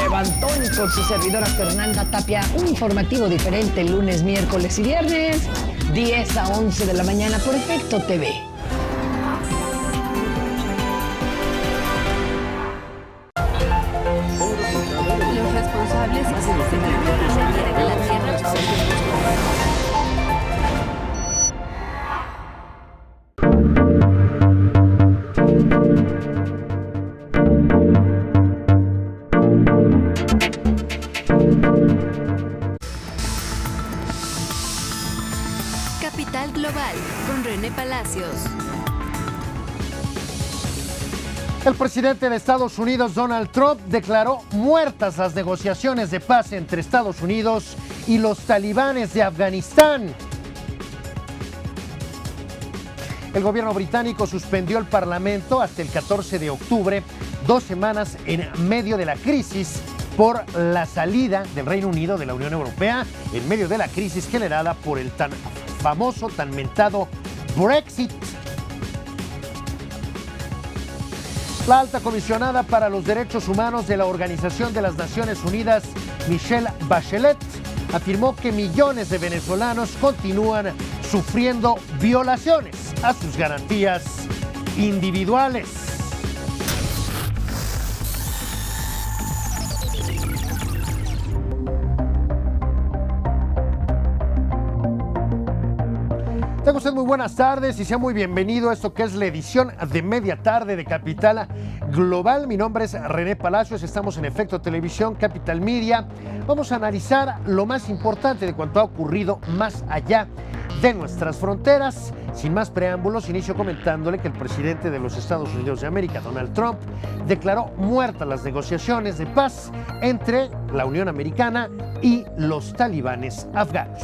levantón con su servidora Fernanda Tapia. Un informativo diferente lunes, miércoles y viernes, 10 a 11 de la mañana por Efecto TV. Los responsables señalaron que la Tierra Capital Global, con René Palacios. El presidente de Estados Unidos, Donald Trump, declaró muertas las negociaciones de paz entre Estados Unidos y los talibanes de Afganistán. El gobierno británico suspendió el Parlamento hasta el 14 de octubre, 2 semanas en medio de la crisis por la salida del Reino Unido de la Unión Europea, en medio de la crisis generada por el tan famoso, tan mentado Brexit. La alta comisionada para los derechos humanos de la Organización de las Naciones Unidas, Michelle Bachelet, afirmó que millones de venezolanos continúan sufriendo violaciones a sus garantías individuales. Tenga usted muy buenas tardes y sea muy bienvenido a esto que es la edición de media tarde de Capital Global. Mi nombre es René Palacios, estamos en Efecto Televisión, Capital Media. Vamos a analizar lo más importante de cuanto ha ocurrido más allá de nuestras fronteras. Sin más preámbulos, inicio comentándole que el presidente de los Estados Unidos de América, Donald Trump, declaró muertas las negociaciones de paz entre la Unión Americana y los talibanes afganos.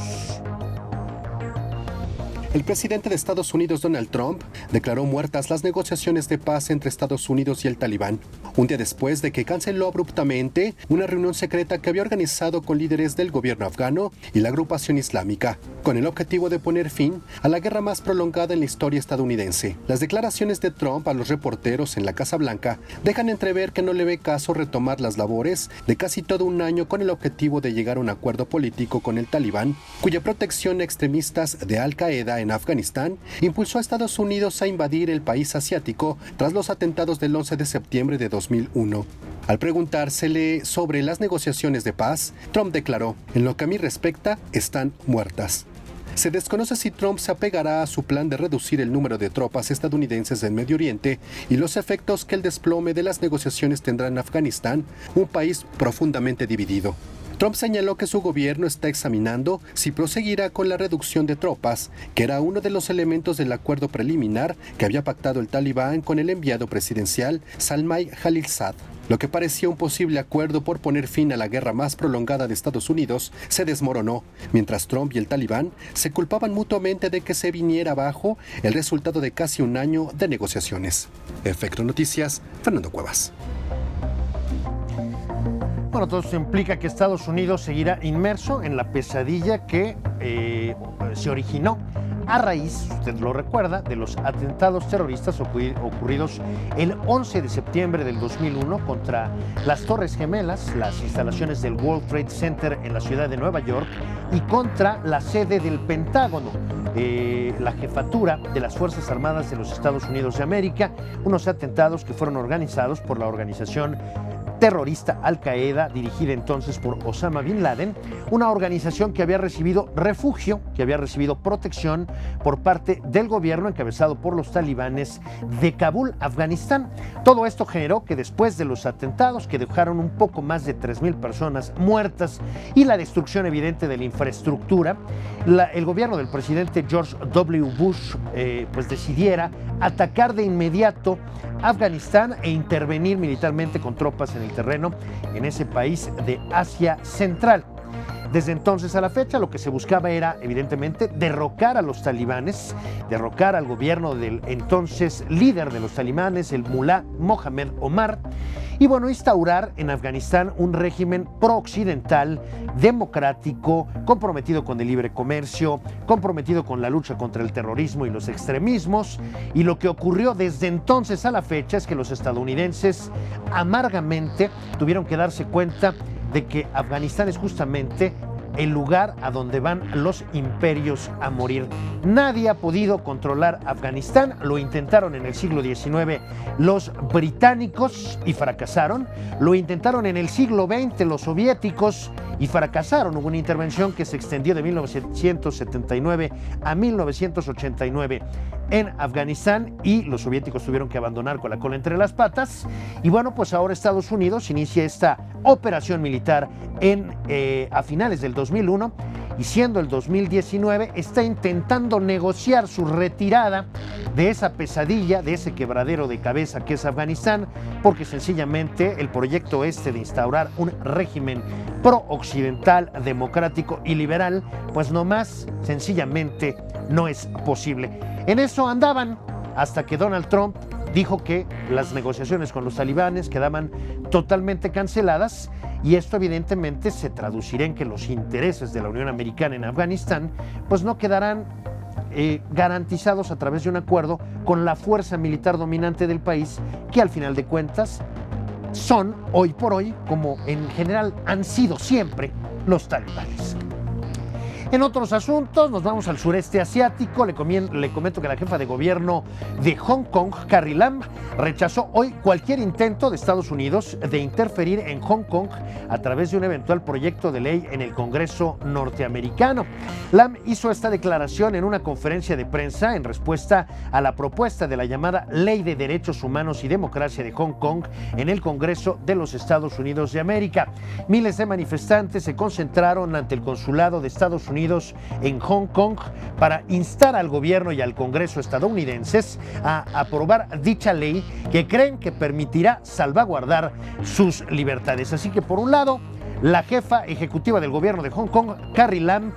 El presidente de Estados Unidos, Donald Trump, declaró muertas las negociaciones de paz entre Estados Unidos y el Talibán, un día después de que canceló abruptamente una reunión secreta que había organizado con líderes del gobierno afgano y la agrupación islámica, con el objetivo de poner fin a la guerra más prolongada en la historia estadounidense. Las declaraciones de Trump a los reporteros en la Casa Blanca dejan entrever que no le ve caso retomar las labores de casi todo un año con el objetivo de llegar a un acuerdo político con el Talibán, cuya protección a extremistas de Al-Qaeda en Afganistán impulsó a Estados Unidos a invadir el país asiático tras los atentados del 11 de septiembre de 2001. Al preguntársele sobre las negociaciones de paz, Trump declaró: "En lo que a mí respecta, están muertas". Se desconoce si Trump se apegará a su plan de reducir el número de tropas estadounidenses en Medio Oriente y los efectos que el desplome de las negociaciones tendrá en Afganistán, un país profundamente dividido. Trump señaló que su gobierno está examinando si proseguirá con la reducción de tropas, que era uno de los elementos del acuerdo preliminar que había pactado el Talibán con el enviado presidencial Zalmay Khalilzad. Lo que parecía un posible acuerdo por poner fin a la guerra más prolongada de Estados Unidos se desmoronó, mientras Trump y el Talibán se culpaban mutuamente de que se viniera abajo el resultado de casi un año de negociaciones. Efecto Noticias, Fernando Cuevas. Bueno, todo esto implica que Estados Unidos seguirá inmerso en la pesadilla que se originó a raíz, usted lo recuerda, de los atentados terroristas ocurridos el 11 de septiembre del 2001 contra las Torres Gemelas, las instalaciones del World Trade Center en la ciudad de Nueva York y contra la sede del Pentágono, la jefatura de las Fuerzas Armadas de los Estados Unidos de América, unos atentados que fueron organizados por la organización terrorista Al-Qaeda, dirigida entonces por Osama Bin Laden, una organización que había recibido refugio, que había recibido protección por parte del gobierno encabezado por los talibanes de Kabul, Afganistán. Todo esto generó que después de los atentados, que dejaron un poco más de 3,000 personas muertas y la destrucción evidente de la infraestructura, el gobierno del presidente George W. Bush pues decidiera atacar de inmediato Afganistán e intervenir militarmente con tropas en el terreno en ese país de Asia Central. Desde entonces a la fecha lo que se buscaba era evidentemente derrocar a los talibanes, derrocar al gobierno del entonces líder de los talibanes, el mulá Mohammed Omar, y bueno, instaurar en Afganistán un régimen pro-occidental, democrático, comprometido con el libre comercio, comprometido con la lucha contra el terrorismo y los extremismos. Y lo que ocurrió desde entonces a la fecha es que los estadounidenses amargamente tuvieron que darse cuenta de que Afganistán es justamente el lugar a donde van los imperios a morir. Nadie ha podido controlar Afganistán, lo intentaron en el siglo XIX los británicos y fracasaron, lo intentaron en el siglo XX los soviéticos y fracasaron. Hubo una intervención que se extendió de 1979 a 1989 en Afganistán y los soviéticos tuvieron que abandonar con la cola entre las patas. Y bueno, pues ahora Estados Unidos inicia esta operación militar a finales del 2001 y siendo el 2019 está intentando negociar su retirada de esa pesadilla, de ese quebradero de cabeza que es Afganistán, porque sencillamente el proyecto de instaurar un régimen pro-occidental, democrático y liberal, pues nomás sencillamente no es posible. En eso andaban hasta que Donald Trump dijo que las negociaciones con los talibanes quedaban totalmente canceladas y esto evidentemente se traducirá en que los intereses de la Unión Americana en Afganistán pues no quedarán garantizados a través de un acuerdo con la fuerza militar dominante del país, que al final de cuentas son hoy por hoy, como en general han sido siempre, los talibanes. En otros asuntos, nos vamos al sureste asiático. Le comento que la jefa de gobierno de Hong Kong, Carrie Lam, rechazó hoy cualquier intento de Estados Unidos de interferir en Hong Kong a través de un eventual proyecto de ley en el Congreso norteamericano. Lam hizo esta declaración en una conferencia de prensa en respuesta a la propuesta de la llamada Ley de Derechos Humanos y Democracia de Hong Kong en el Congreso de los Estados Unidos de América. Miles de manifestantes se concentraron ante el consulado de Estados Unidos en Hong Kong para instar al gobierno y al Congreso estadounidenses a aprobar dicha ley que creen que permitirá salvaguardar sus libertades. Así que por un lado, la jefa ejecutiva del gobierno de Hong Kong, Carrie Lam,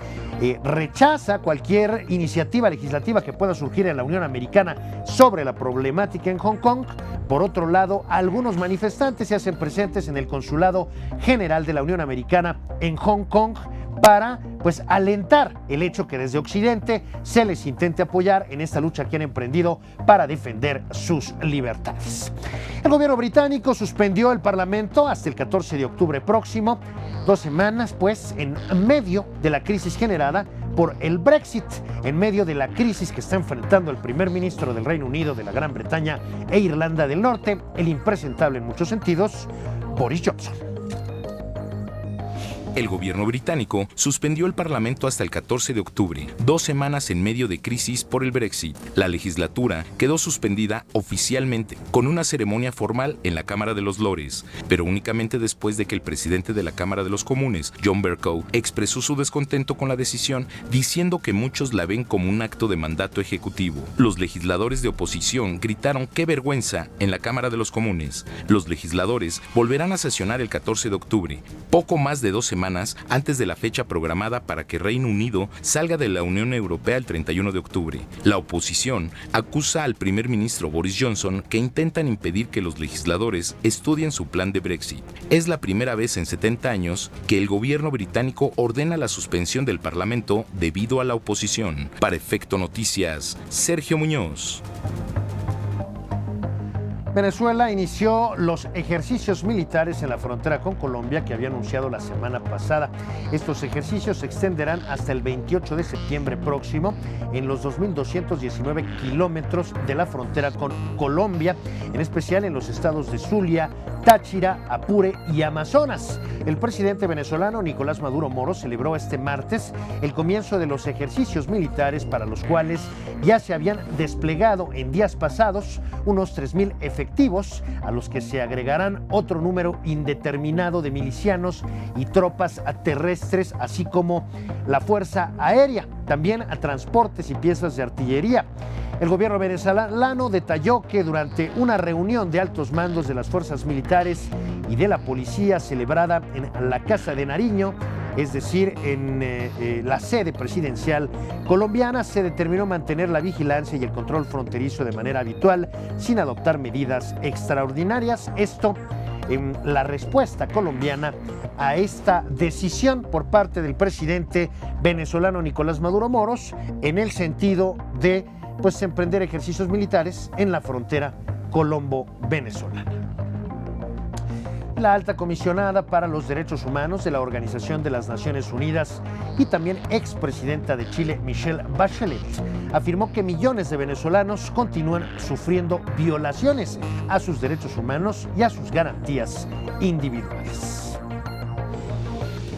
rechaza cualquier iniciativa legislativa que pueda surgir en la Unión Americana sobre la problemática en Hong Kong. Por otro lado, algunos manifestantes se hacen presentes en el Consulado General de la Unión Americana en Hong Kong para alentar el hecho que desde Occidente se les intente apoyar en esta lucha que han emprendido para defender sus libertades. El gobierno británico suspendió el Parlamento hasta el 14 de octubre próximo, 2 semanas en medio de la crisis generada por el Brexit, en medio de la crisis que está enfrentando el primer ministro del Reino Unido, de la Gran Bretaña e Irlanda del Norte, el impresentable en muchos sentidos, Boris Johnson. El gobierno británico suspendió el Parlamento hasta el 14 de octubre, 2 semanas en medio de crisis por el Brexit. La legislatura quedó suspendida oficialmente con una ceremonia formal en la Cámara de los Lores, pero únicamente después de que el presidente de la Cámara de los Comunes, John Bercow, expresó su descontento con la decisión, diciendo que muchos la ven como un acto de mandato ejecutivo. Los legisladores de oposición gritaron ¡qué vergüenza! En la Cámara de los Comunes. Los legisladores volverán a sesionar el 14 de octubre, poco más de 2 semanas antes de la fecha programada para que Reino Unido salga de la Unión Europea el 31 de octubre. La oposición acusa al primer ministro Boris Johnson que intentan impedir que los legisladores estudien su plan de Brexit. Es la primera vez en 70 años que el gobierno británico ordena la suspensión del Parlamento debido a la oposición. Para Efecto Noticias, Sergio Muñoz. Venezuela inició los ejercicios militares en la frontera con Colombia que había anunciado la semana pasada. Estos ejercicios se extenderán hasta el 28 de septiembre próximo en los 2.219 kilómetros de la frontera con Colombia, en especial en los estados de Zulia, Táchira, Apure y Amazonas. El presidente venezolano Nicolás Maduro Moro celebró este martes el comienzo de los ejercicios militares para los cuales ya se habían desplegado en días pasados unos 3.000 efectivos, a los que se agregarán otro número indeterminado de milicianos y tropas terrestres, así como la Fuerza Aérea, también a transportes y piezas de artillería. El gobierno venezolano detalló que durante una reunión de altos mandos de las fuerzas militares y de la policía celebrada en la Casa de Nariño, es decir, en la sede presidencial colombiana, se determinó mantener la vigilancia y el control fronterizo de manera habitual, sin adoptar medidas extraordinarias. Esto en la respuesta colombiana a esta decisión por parte del presidente venezolano Nicolás Maduro Moros, en el sentido de emprender ejercicios militares en la frontera colombo-venezolana. La alta comisionada para los derechos humanos de la Organización de las Naciones Unidas y también expresidenta de Chile, Michelle Bachelet, afirmó que millones de venezolanos continúan sufriendo violaciones a sus derechos humanos y a sus garantías individuales.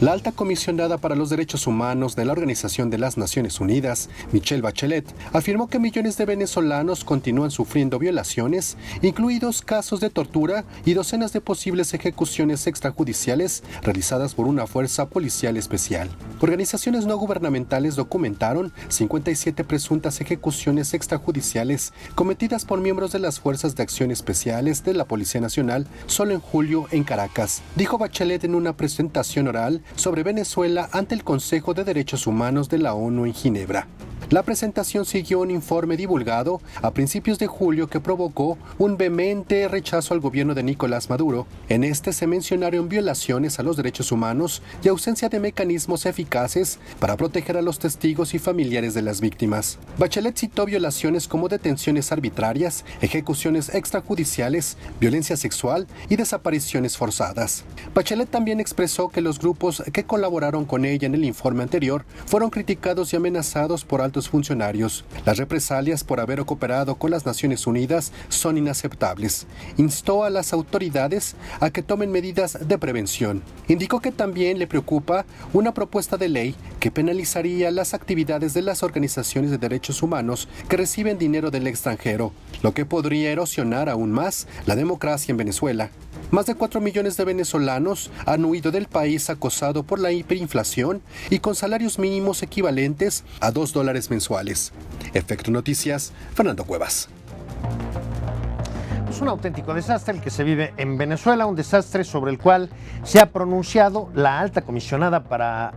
La alta comisionada para los derechos humanos de la Organización de las Naciones Unidas, Michelle Bachelet, afirmó que millones de venezolanos continúan sufriendo violaciones, incluidos casos de tortura y docenas de posibles ejecuciones extrajudiciales realizadas por una fuerza policial especial. Organizaciones no gubernamentales documentaron 57 presuntas ejecuciones extrajudiciales cometidas por miembros de las Fuerzas de Acción Especiales de la Policía Nacional solo en julio en Caracas, dijo Bachelet en una presentación oral sobre Venezuela ante el Consejo de Derechos Humanos de la ONU en Ginebra. La presentación siguió un informe divulgado a principios de julio que provocó un vehemente rechazo al gobierno de Nicolás Maduro. En este se mencionaron violaciones a los derechos humanos y ausencia de mecanismos eficaces para proteger a los testigos y familiares de las víctimas. Bachelet citó violaciones como detenciones arbitrarias, ejecuciones extrajudiciales, violencia sexual y desapariciones forzadas. Bachelet también expresó que los grupos que colaboraron con ella en el informe anterior fueron criticados y amenazados por altos funcionarios. Las represalias por haber cooperado con las Naciones Unidas son inaceptables. Instó a las autoridades a que tomen medidas de prevención. Indicó que también le preocupa una propuesta de ley que penalizaría las actividades de las organizaciones de derechos humanos que reciben dinero del extranjero, lo que podría erosionar aún más la democracia en Venezuela. Más de 4 millones de venezolanos han huido del país acosado por la hiperinflación y con salarios mínimos equivalentes a $2 mensuales. Efecto Noticias, Fernando Cuevas. Es un auténtico desastre el que se vive en Venezuela, un desastre sobre el cual se ha pronunciado la alta comisionada para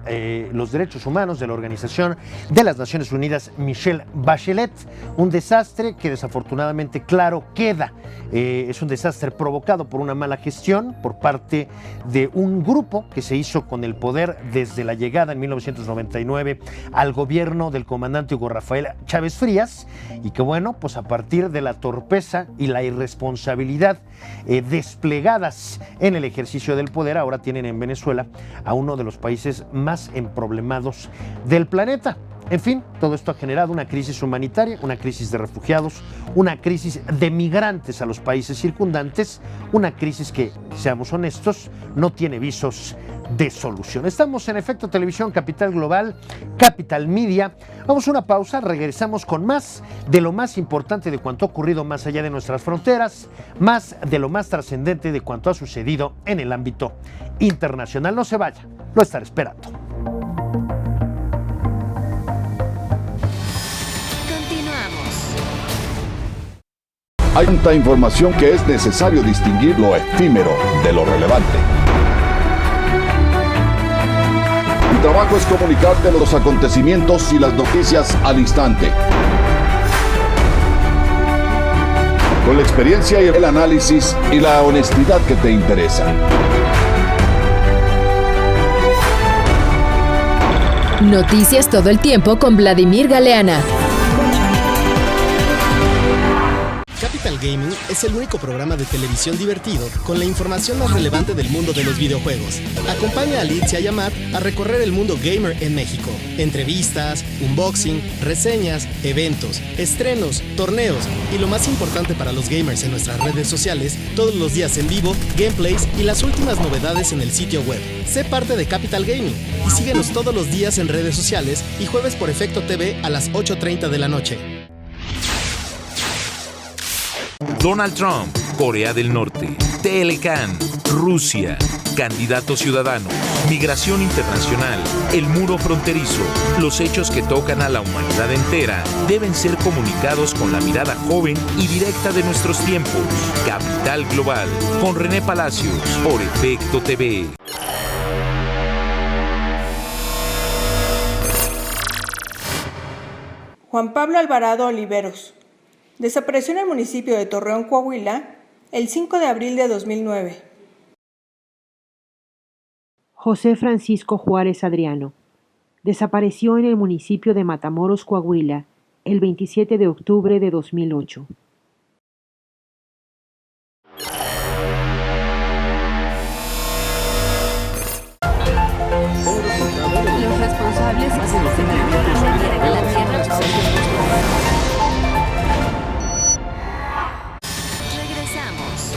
los derechos humanos de la Organización de las Naciones Unidas, Michelle Bachelet. Un desastre que desafortunadamente claro queda. Es un desastre provocado por una mala gestión por parte de un grupo que se hizo con el poder desde la llegada en 1999 al gobierno del comandante Hugo Rafael Chávez Frías, y que a partir de la torpeza y la irresponsabilidad desplegadas en el ejercicio del poder, ahora tienen en Venezuela a uno de los países más emproblemados del planeta. En fin, todo esto ha generado una crisis humanitaria, una crisis de refugiados, una crisis de migrantes a los países circundantes, una crisis que, seamos honestos, no tiene visos de solución. Estamos en Efecto Televisión, Capital Global, Capital Media. Vamos a una pausa, regresamos con más de lo más importante de cuanto ha ocurrido más allá de nuestras fronteras, más de lo más trascendente de cuanto ha sucedido en el ámbito internacional. No se vaya, lo estaré esperando. Hay tanta información que es necesario distinguir lo efímero de lo relevante. Mi trabajo es comunicarte los acontecimientos y las noticias al instante. Con la experiencia y el análisis y la honestidad que te interesan. Noticias todo el tiempo con Vladimir Galeana. Capital Gaming es el único programa de televisión divertido con la información más relevante del mundo de los videojuegos. Acompaña a Liz y a Yamat a recorrer el mundo gamer en México. Entrevistas, unboxing, reseñas, eventos, estrenos, torneos y lo más importante para los gamers en nuestras redes sociales, todos los días en vivo, gameplays y las últimas novedades en el sitio web. Sé parte de Capital Gaming y síguenos todos los días en redes sociales y jueves por Efecto TV a las 8:30 de la noche. Donald Trump, Corea del Norte, Telecan, Rusia, candidato ciudadano, migración internacional, el muro fronterizo. Los hechos que tocan a la humanidad entera deben ser comunicados con la mirada joven y directa de nuestros tiempos. Capital Global, con René Palacios, por Efecto TV. Juan Pablo Alvarado Oliveros. Desapareció en el municipio de Torreón, Coahuila, el 5 de abril de 2009. José Francisco Juárez Adriano. Desapareció en el municipio de Matamoros, Coahuila, el 27 de octubre de 2008. Los responsables de la Tierra. Regresamos.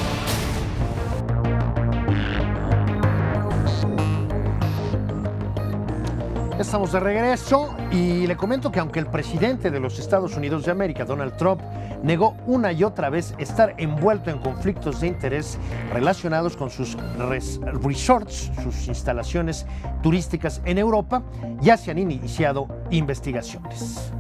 Estamos de regreso y le comento que aunque el presidente de los Estados Unidos de América, Donald Trump, negó una y otra vez estar envuelto en conflictos de interés relacionados con sus resorts, sus instalaciones turísticas en Europa, ya se han iniciado investigaciones.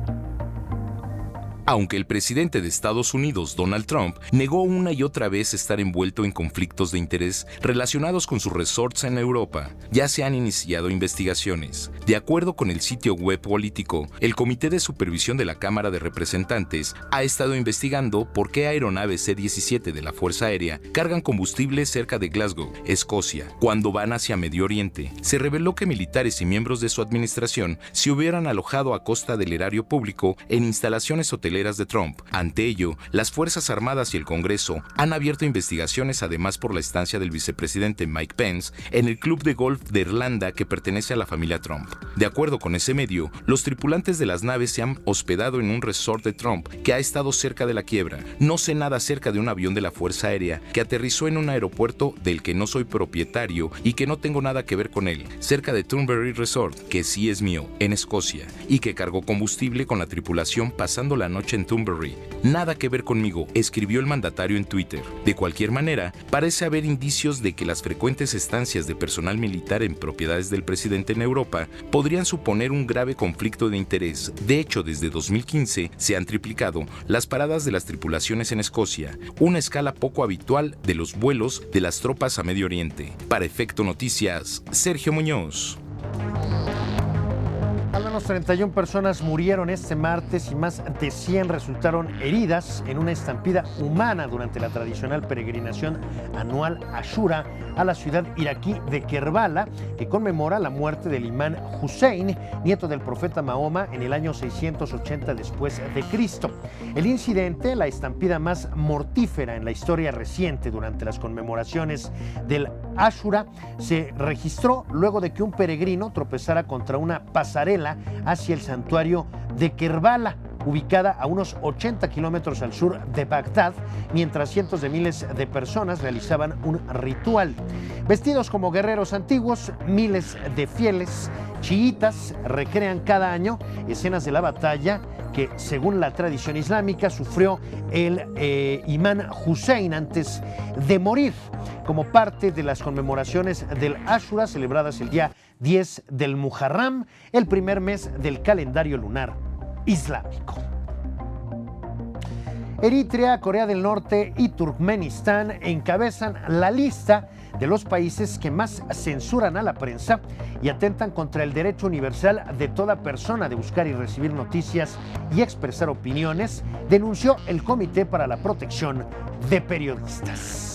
Aunque el presidente de Estados Unidos, Donald Trump, negó una y otra vez estar envuelto en conflictos de interés relacionados con sus resorts en Europa, ya se han iniciado investigaciones. De acuerdo con el sitio web político, el Comité de Supervisión de la Cámara de Representantes ha estado investigando por qué aeronaves C-17 de la Fuerza Aérea cargan combustible cerca de Glasgow, Escocia, cuando van hacia Medio Oriente. Se reveló que militares y miembros de su administración se hubieran alojado a costa del erario público en instalaciones hoteleras de Trump. Ante ello, las Fuerzas Armadas y el Congreso han abierto investigaciones, además por la estancia del vicepresidente Mike Pence en el club de golf de Irlanda que pertenece a la familia Trump. De acuerdo con ese medio, los tripulantes de las naves se han hospedado en un resort de Trump que ha estado cerca de la quiebra. No sé nada acerca de un avión de la Fuerza Aérea que aterrizó en un aeropuerto del que no soy propietario y que no tengo nada que ver con él, cerca de Turnberry Resort, que sí es mío, en Escocia, y que cargó combustible con la tripulación pasando la noche en Turnberry. Nada que ver conmigo, escribió el mandatario en Twitter. De cualquier manera, parece haber indicios de que las frecuentes estancias de personal militar en propiedades del presidente en Europa podrían suponer un grave conflicto de interés. De hecho, desde 2015 se han triplicado las paradas de las tripulaciones en Escocia, una escala poco habitual de los vuelos de las tropas a Medio Oriente. Para Efecto Noticias, Sergio Muñoz. Al menos 31 personas murieron este martes y más de 100 resultaron heridas en una estampida humana durante la tradicional peregrinación anual Ashura a la ciudad iraquí de Kerbala, que conmemora la muerte del imán Hussein, nieto del profeta Mahoma, en el año 680 después de Cristo. El incidente, la estampida más mortífera en la historia reciente durante las conmemoraciones del Ashura, se registró luego de que un peregrino tropezara contra una pasarela hacia el santuario de Kerbala, ubicada a unos 80 kilómetros al sur de Bagdad, mientras cientos de miles de personas realizaban un ritual. Vestidos como guerreros antiguos, miles de fieles chiitas recrean cada año escenas de la batalla que, según la tradición islámica, sufrió el imán Hussein antes de morir, como parte de las conmemoraciones del Ashura celebradas el día 10 del Muharram, el primer mes del calendario lunar islámico. Eritrea, Corea del Norte y Turkmenistán encabezan la lista de los países que más censuran a la prensa y atentan contra el derecho universal de toda persona de buscar y recibir noticias y expresar opiniones, denunció el Comité para la Protección de Periodistas.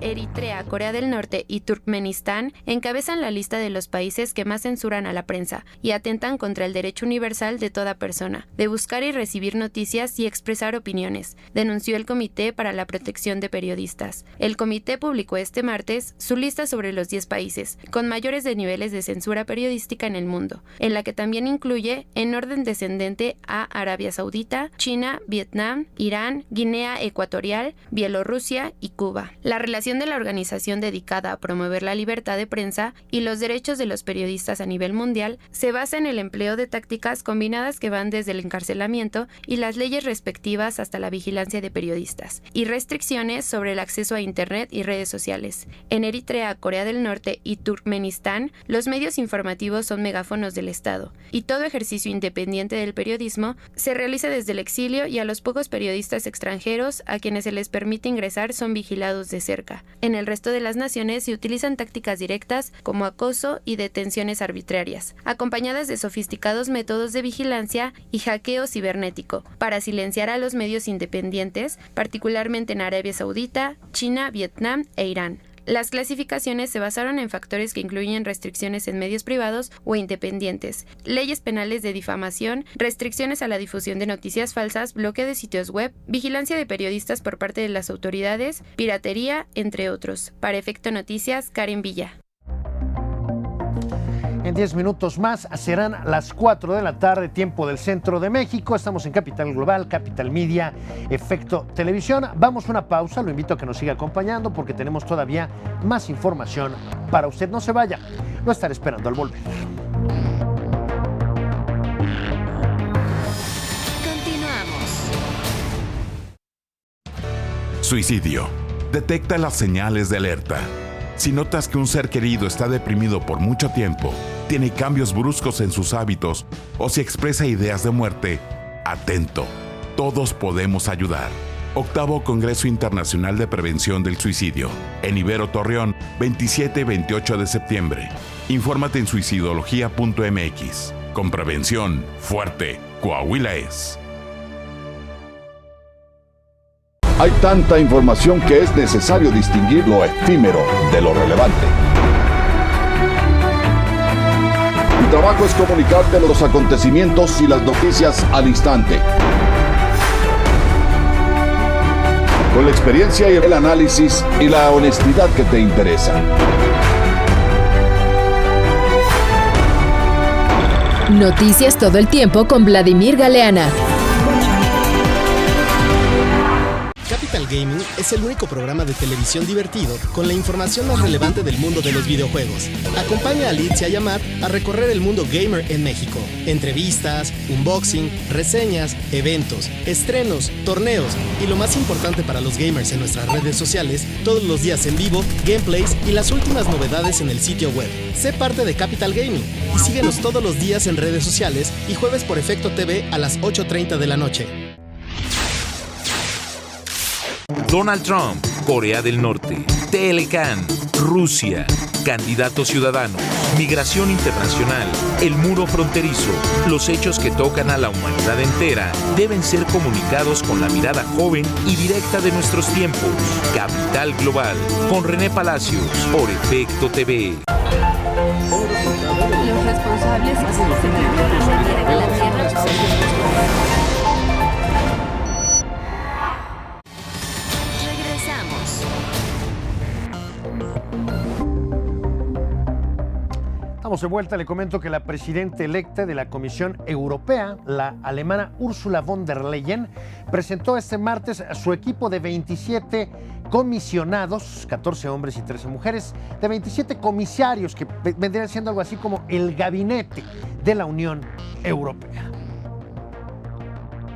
Eritrea, Corea del Norte y Turkmenistán encabezan la lista de los países que más censuran a la prensa y atentan contra el derecho universal de toda persona de buscar y recibir noticias y expresar opiniones, denunció el Comité para la Protección de Periodistas. El comité publicó este martes su lista sobre los 10 países con mayores de niveles de censura periodística en el mundo, en la que también incluye, en orden descendente, a Arabia Saudita, China, Vietnam, Irán, Guinea Ecuatorial, Bielorrusia y Cuba. La relación de la organización dedicada a promover la libertad de prensa y los derechos de los periodistas a nivel mundial se basa en el empleo de tácticas combinadas que van desde el encarcelamiento y las leyes respectivas hasta la vigilancia de periodistas y restricciones sobre el acceso a Internet y redes sociales. En Eritrea, Corea del Norte y Turkmenistán, los medios informativos son megáfonos del Estado y todo ejercicio independiente del periodismo se realiza desde el exilio y a los pocos periodistas extranjeros a quienes se les permite ingresar son vigilados de cerca. En el resto de las naciones se utilizan tácticas directas como acoso y detenciones arbitrarias, acompañadas de sofisticados métodos de vigilancia y hackeo cibernético, para silenciar a los medios independientes, particularmente en Arabia Saudita, China, Vietnam e Irán. Las clasificaciones se basaron en factores que incluyen restricciones en medios privados o independientes, leyes penales de difamación, restricciones a la difusión de noticias falsas, bloqueo de sitios web, vigilancia de periodistas por parte de las autoridades, piratería, entre otros. Para Efecto Noticias, Karen Villa. En 10 minutos más serán las 4 de la tarde, tiempo del centro de México. Estamos en Capital Global, Capital Media, Efecto Televisión. Vamos a una pausa, lo invito a que nos siga acompañando porque tenemos todavía más información para usted. No se vaya, lo estaré esperando al volver. Continuamos. Suicidio. Detecta las señales de alerta. Si notas que un ser querido está deprimido por mucho tiempo, tiene cambios bruscos en sus hábitos o si expresa ideas de muerte, atento. Todos podemos ayudar. 8º Congreso Internacional de Prevención del Suicidio. En Ibero Torreón, 27 y 28 de septiembre. Infórmate en suicidología.mx. Con prevención fuerte, Coahuila es. Hay tanta información que es necesario distinguir lo efímero de lo relevante. Mi trabajo es comunicarte los acontecimientos y las noticias al instante. Con la experiencia y el análisis y la honestidad que te interesan. Noticias todo el tiempo con Vladimir Galeana. Capital Gaming es el único programa de televisión divertido con la información más relevante del mundo de los videojuegos. Acompaña a Liz y a Yamat a recorrer el mundo gamer en México. Entrevistas, unboxing, reseñas, eventos, estrenos, torneos y lo más importante para los gamers en nuestras redes sociales, todos los días en vivo, gameplays y las últimas novedades en el sitio web. Sé parte de Capital Gaming y síguenos todos los días en redes sociales y jueves por Efecto TV a las 8:30 de la noche. Donald Trump, Corea del Norte, Telecan, Rusia, candidatos ciudadanos, migración internacional, el muro fronterizo, los hechos que tocan a la humanidad entera deben ser comunicados con la mirada joven y directa de nuestros tiempos. Capital Global, con René Palacios, por Efecto TV. Los responsables de la Tierra. Estamos de vuelta, le comento que la presidenta electa de la Comisión Europea, la alemana Ursula von der Leyen, presentó este martes a su equipo de 27 comisionados, 14 hombres y 13 mujeres, de 27 comisarios que vendrían siendo algo así como el gabinete de la Unión Europea.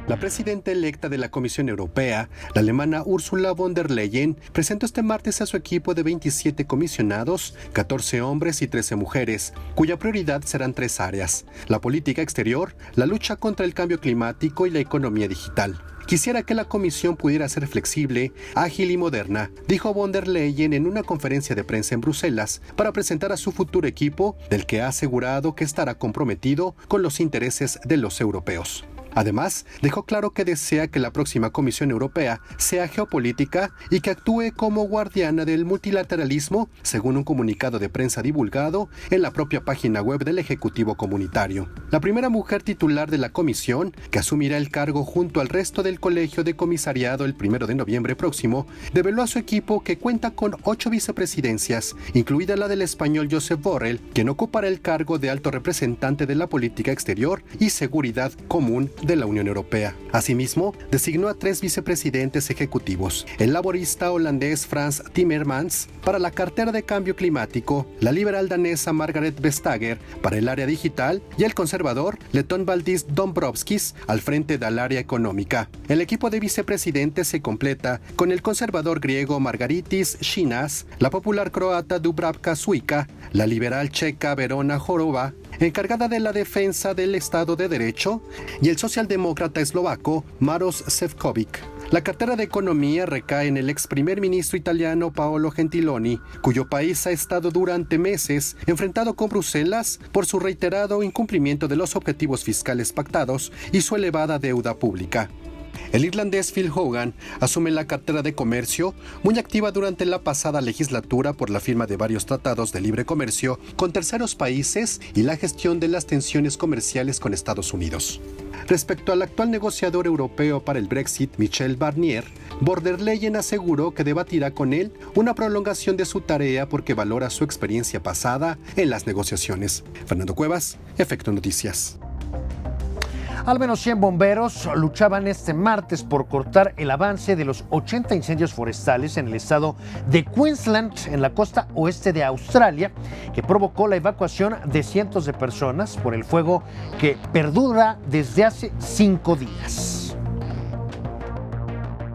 La presidenta electa de la Comisión Europea, la alemana Ursula von der Leyen, presentó este martes a su equipo de 27 comisionados, 14 hombres y 13 mujeres, cuya prioridad serán 3 áreas: la política exterior, la lucha contra el cambio climático y la economía digital. Quisiera que la comisión pudiera ser flexible, ágil y moderna, dijo von der Leyen en una conferencia de prensa en Bruselas para presentar a su futuro equipo, del que ha asegurado que estará comprometido con los intereses de los europeos. Además, dejó claro que desea que la próxima Comisión Europea sea geopolítica y que actúe como guardiana del multilateralismo, según un comunicado de prensa divulgado en la propia página web del Ejecutivo Comunitario. La primera mujer titular de la comisión, que asumirá el cargo junto al resto del colegio de comisariado el 1 de noviembre próximo, reveló a su equipo que cuenta con 8 vicepresidencias, incluida la del español Josep Borrell, quien ocupará el cargo de alto representante de la política exterior y seguridad común de la Unión Europea. Asimismo, designó a 3 vicepresidentes ejecutivos: el laborista holandés Frans Timmermans para la cartera de cambio climático, la liberal danesa Margaret Vestager para el área digital y el conservador Letón Valdis Dombrovskis al frente del área económica. El equipo de vicepresidentes se completa con el conservador griego Margaritis Schinas, la popular croata Dubravka Suica, la liberal checa Verona Jourova, encargada de la defensa del Estado de Derecho, y el socialdemócrata eslovaco Maroš Šefčovič. La cartera de Economía recae en el ex primer ministro italiano Paolo Gentiloni, cuyo país ha estado durante meses enfrentado con Bruselas por su reiterado incumplimiento de los objetivos fiscales pactados y su elevada deuda pública. El irlandés Phil Hogan asume la cartera de Comercio, muy activa durante la pasada legislatura por la firma de varios tratados de libre comercio con terceros países y la gestión de las tensiones comerciales con Estados Unidos. Respecto al actual negociador europeo para el Brexit, Michel Barnier, von der Leyen aseguró que debatirá con él una prolongación de su tarea porque valora su experiencia pasada en las negociaciones. Fernando Cuevas, Efecto Noticias. Al menos 100 bomberos luchaban este martes por cortar el avance de los 80 incendios forestales en el estado de Queensland, en la costa oeste de Australia, que provocó la evacuación de cientos de personas por el fuego que perdura desde hace 5 días.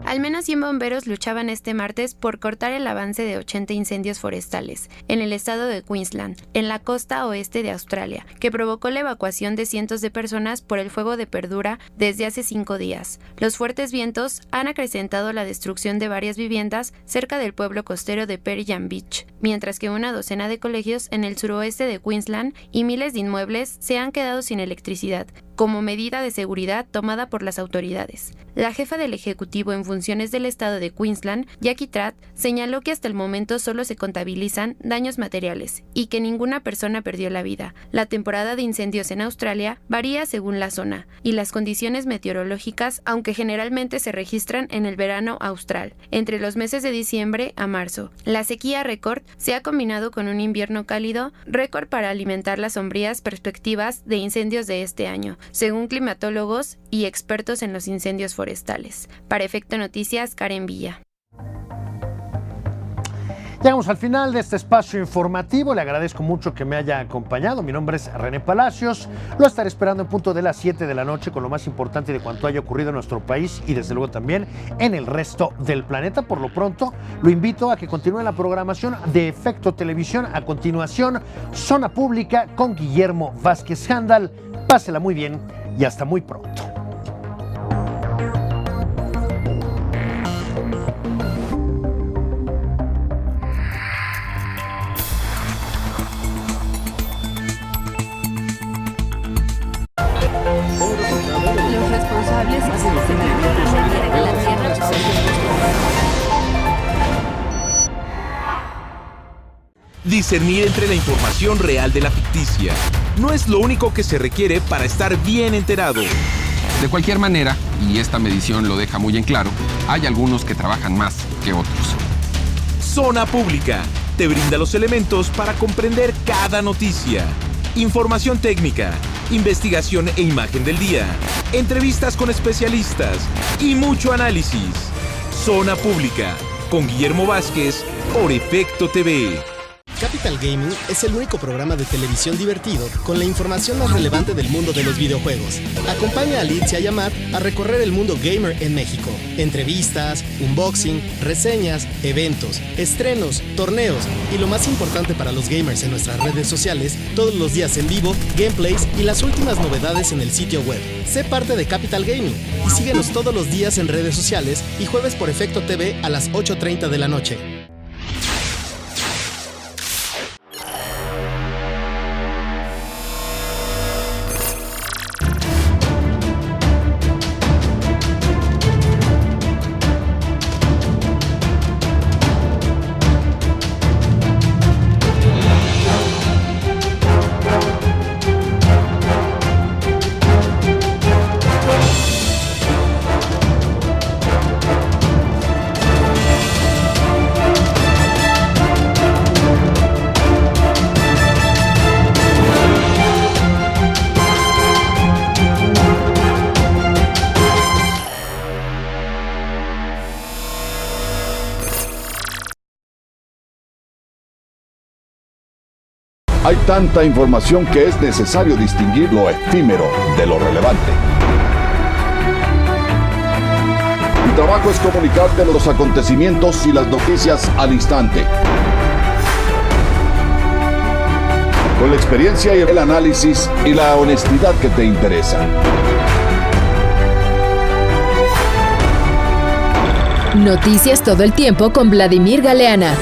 Al menos 100 bomberos luchaban este martes por cortar el avance de 80 incendios forestales en el estado de Queensland, en la costa oeste de Australia, que provocó la evacuación de cientos de personas por el fuego de perdura desde hace 5 días. Los fuertes vientos han acrecentado la destrucción de varias viviendas cerca del pueblo costero de Periyang Beach, mientras que una docena de colegios en el suroeste de Queensland y miles de inmuebles se han quedado sin electricidad, como medida de seguridad tomada por las autoridades. La jefa del Ejecutivo en funciones del estado de Queensland, Jackie Tratt, señaló que hasta el momento solo se contabilizan daños materiales y que ninguna persona perdió la vida. La temporada de incendios en Australia varía según la zona y las condiciones meteorológicas, aunque generalmente se registran en el verano austral, entre los meses de diciembre a marzo. La sequía récord se ha combinado con un invierno cálido récord para alimentar las sombrías perspectivas de incendios de este año, según climatólogos y expertos en los incendios forestales. Para Efecto Noticias, Karen Villa. Llegamos al final de este espacio informativo. Le agradezco mucho que me haya acompañado. Mi nombre es René Palacios. Lo estaré esperando en punto de las 7 de la noche con lo más importante de cuanto haya ocurrido en nuestro país y desde luego también en el resto del planeta. Por lo pronto, lo invito a que continúe la programación de Efecto Televisión. A continuación, Zona Pública con Guillermo Vázquez Handal. Pásela muy bien y hasta muy pronto. Los responsables de la Tierra. Discernir entre la información real de la ficticia no es lo único que se requiere para estar bien enterado. De cualquier manera, y esta medición lo deja muy en claro, hay algunos que trabajan más que otros. Zona Pública te brinda los elementos para comprender cada noticia. Información técnica, investigación e imagen del día, entrevistas con especialistas y mucho análisis. Zona Pública, con Guillermo Vázquez, por Efecto TV. Capital Gaming es el único programa de televisión divertido con la información más relevante del mundo de los videojuegos. Acompaña a Liz y a Yamat a recorrer el mundo gamer en México. Entrevistas, unboxing, reseñas, eventos, estrenos, torneos y lo más importante para los gamers en nuestras redes sociales, todos los días en vivo, gameplays y las últimas novedades en el sitio web. Sé parte de Capital Gaming y síguenos todos los días en redes sociales y jueves por Efecto TV a las 8:30 de la noche. Hay tanta información que es necesario distinguir lo efímero de lo relevante. Mi trabajo es comunicarte los acontecimientos y las noticias al instante. Con la experiencia y el análisis y la honestidad que te interesan. Noticias todo el tiempo con Vladimir Galeana.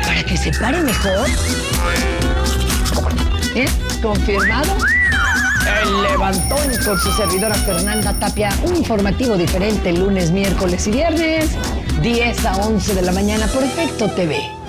Para que se pare mejor. ¿Confirmado? El levantón con su servidora Fernanda Tapia. Un informativo diferente lunes, miércoles y viernes. 10 a 11 de la mañana por Efecto TV.